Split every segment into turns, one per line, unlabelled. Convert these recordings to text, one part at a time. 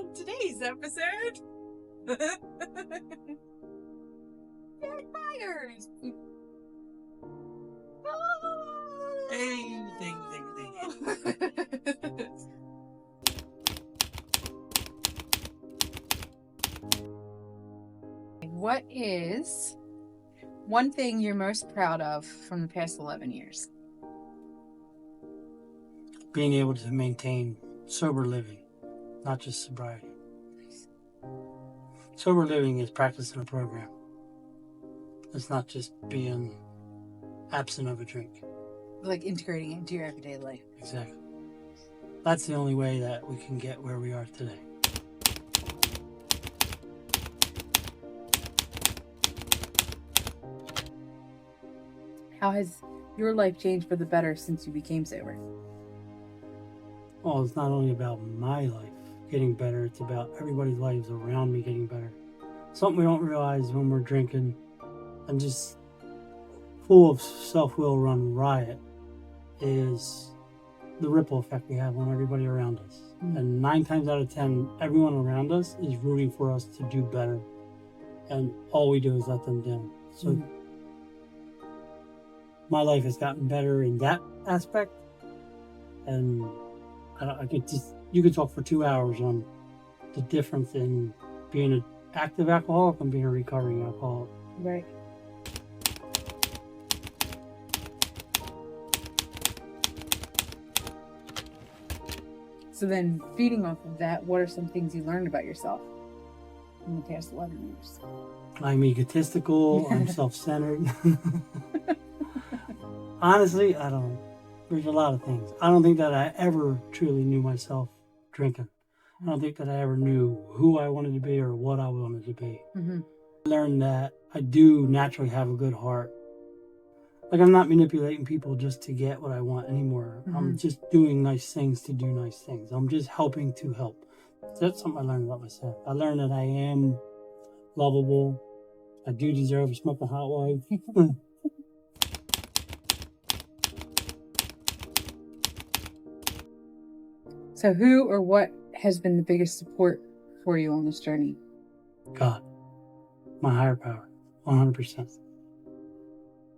On today's episode, fires.
Hey, ding.
What is one thing you're most proud of from the past 11 years?
Being able to maintain sober living, not just sobriety. Sober living is practicing a program. It's not just being absent of a drink.
Like integrating it into your everyday life.
Exactly. That's the only way that we can get where we are today.
How has your life changed for the better since you became sober?
Well, it's not only about my life getting better, it's about everybody's lives around me getting better. Something we don't realize when we're drinking and just full of self-will run riot is the ripple effect we have on everybody around us. And 9 times out of 10, everyone around us is rooting for us to do better. And all we do is let them down. So my life has gotten better in that aspect. And you could talk for 2 hours on the difference in being an active alcoholic and being a recovering alcoholic.
Right. So then, feeding off of that, what are some things you learned about yourself in the past 11 years?
I'm egotistical. I'm self-centered. Honestly, there's a lot of things. I don't think that I ever truly knew myself drinking. I don't think that I ever knew who I wanted to be or what I wanted to be.
Mm-hmm.
I learned that I do naturally have a good heart. Like, I'm not manipulating people just to get what I want anymore.
Mm-hmm.
I'm just doing nice things to do nice things. I'm just helping to help. That's something I learned about myself. I learned that I am lovable. I do deserve a smoking hot wife.
So who or what has been the biggest support for you on this journey?
God. My higher power. 100%.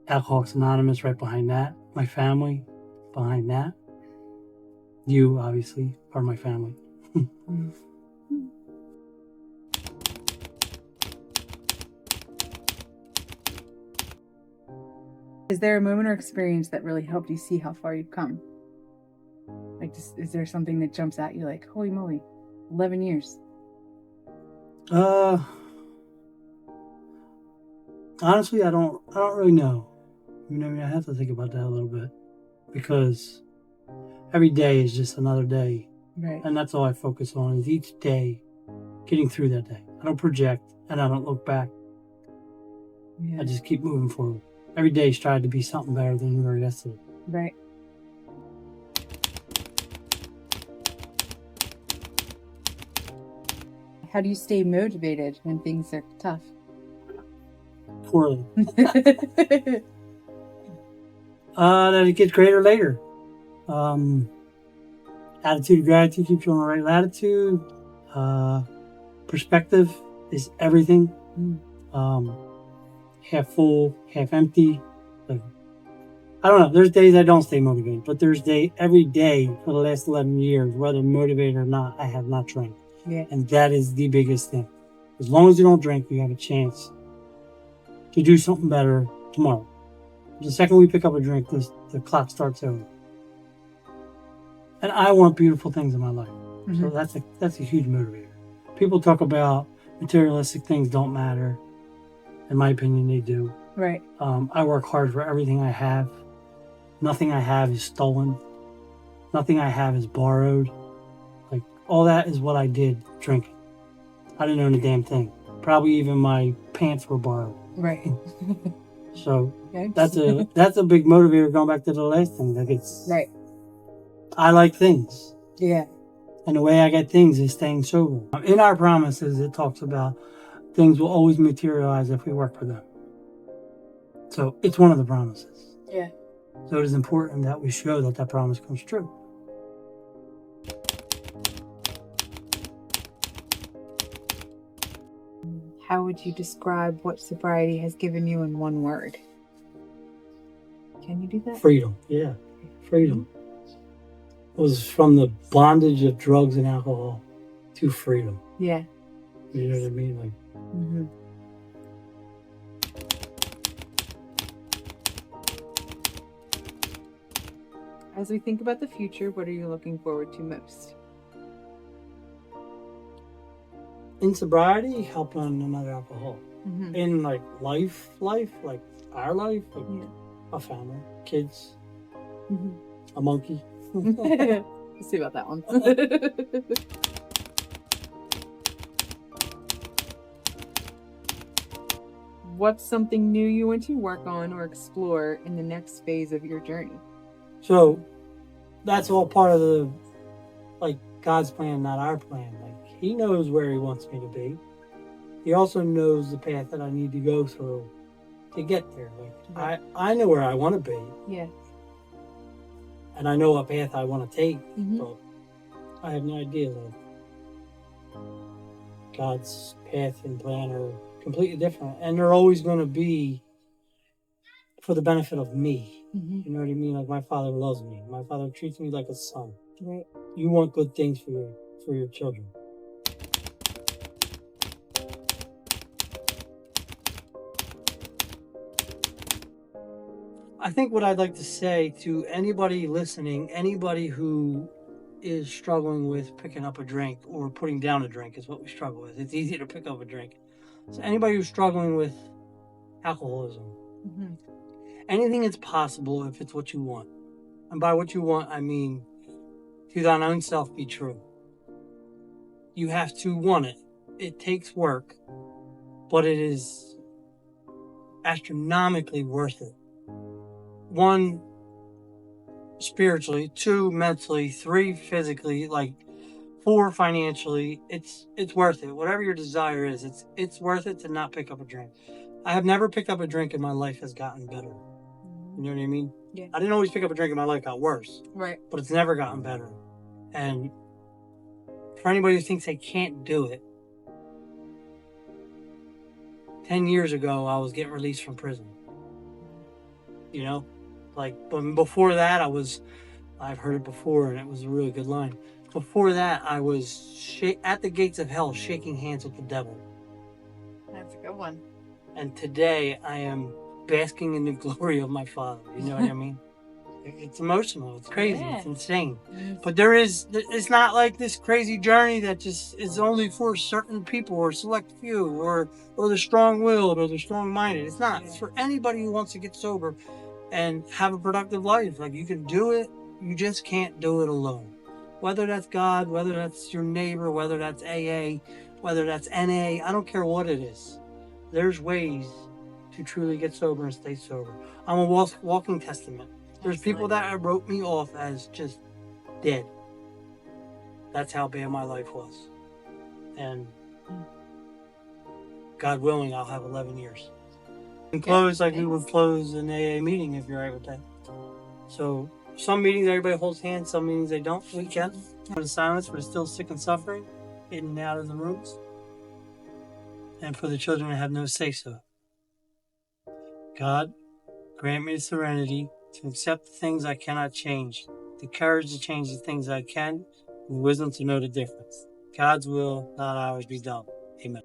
Alcoholics Anonymous right behind that. My family behind that. You, obviously, are my family.
Is there a moment or experience that really helped you see how far you've come? Like, is there something that jumps at you like, holy moly, 11 years?
Honestly, I don't really know. I have to think about that a little bit, because every day is just another day.
Right.
And that's all I focus on, is each day getting through that day. I don't project and I don't look back.
Yeah.
I just keep moving forward. Every day is trying to be something better than you were yesterday.
Right. How do you stay motivated when things are tough?
Poorly. That it gets greater later. Attitude of gratitude keeps you on the right latitude. Perspective is everything. Half full, half empty. I don't know. There's days I don't stay motivated, but every day for the last 11 years, whether motivated or not, I have not drank.
Yeah.
And that is the biggest thing. As long as you don't drink, you have a chance to do something better tomorrow. The second we pick up a drink, the clock starts over. And I want beautiful things in my life. Mm-hmm. So that's a huge motivator. People talk about materialistic things don't matter. In my opinion, they do.
Right.
I work hard for everything I have. Nothing I have is stolen. Nothing I have is borrowed. Like, all that is what I did drinking. I didn't own a damn thing. Probably even my pants were borrowed.
Right.
So that's a big motivator, going back to the last thing. Like, it's right. I like things.
Yeah.
And the way I get things is staying sober. In our promises, it talks about things will always materialize if we work for them. So it's one of the promises.
Yeah.
So it is important that we show that promise comes true.
how would you describe what sobriety has given you in one word? Can you do that?
Freedom. Yeah. Freedom. It was from the bondage of drugs and alcohol to freedom.
Yeah.
You know what I mean? Like,
Mm-hmm. As we think about the future, what are you looking forward to most?
in sobriety, helping another alcohol.
Mm-hmm.
In like life, like our life, like
Yeah.
a family, kids,
Mm-hmm.
a monkey.
We'll see about that one. What's something new you want to work on or explore in the next phase of your journey?
So that's all part of the like God's plan, not our plan. Like He knows where He wants me to be. He also knows the path that I need to go through to get there. Like
Right.
I know where I want to be,
Yeah.
and I know what path I want to take,
Mm-hmm.
but I have no idea. Like God's path and plan are completely different, and they're always going to be for the benefit of me.
Mm-hmm.
You know what I mean? Like my Father loves me. My Father treats me like a son.
Right.
You want good things for your children. I think what I'd like to say to anybody listening, anybody who is struggling with picking up a drink or putting down a drink is what we struggle with. It's easy to pick up a drink. So anybody who's struggling with alcoholism,
Mm-hmm.
anything is possible if it's what you want. And by what you want, I mean to thine own self be true. You have to want it. It takes work, but it is astronomically worth it. 1, spiritually, 2, mentally, 3, physically, like 4, financially. It's worth it. Whatever your desire is, it's worth it to not pick up a drink. I have never picked up a drink and my life has gotten better. You know what I mean?
Yeah.
I didn't always pick up a drink and my life got worse.
Right.
But it's never gotten better. And for anybody who thinks they can't do it, 10 years ago, I was getting released from prison. You know? Like, but before that, I've heard it before, and it was a really good line. Before that, I was at the gates of hell, shaking hands with the devil.
That's a good one.
And today, I am basking in the glory of my Father. You know what I mean? It's emotional. It's crazy.
Yeah.
It's insane. But it's not like this crazy journey that just is only for certain people or select few or the strong-willed or the strong-minded. It's not. It's for anybody who wants to get sober and have a productive life. Like, you can do it. You just can't do it alone. Whether that's God, whether that's your neighbor, whether that's AA, whether that's NA, I don't care what it is. There's ways to truly get sober and stay sober. I'm a walking testament. There's people that wrote me off as just dead. That's how bad my life was. And God willing, I'll have 11 years. And close like we would close an AA meeting if you're right with that. So some meetings everybody holds hands, some meetings they don't. We can. For the silence, for the still sick and suffering, hidden out of the rooms. And for the children to have no say-so. God, grant me the serenity to accept the things I cannot change, the courage to change the things I can, and the wisdom to know the difference. God's will, not ours, be done. Amen.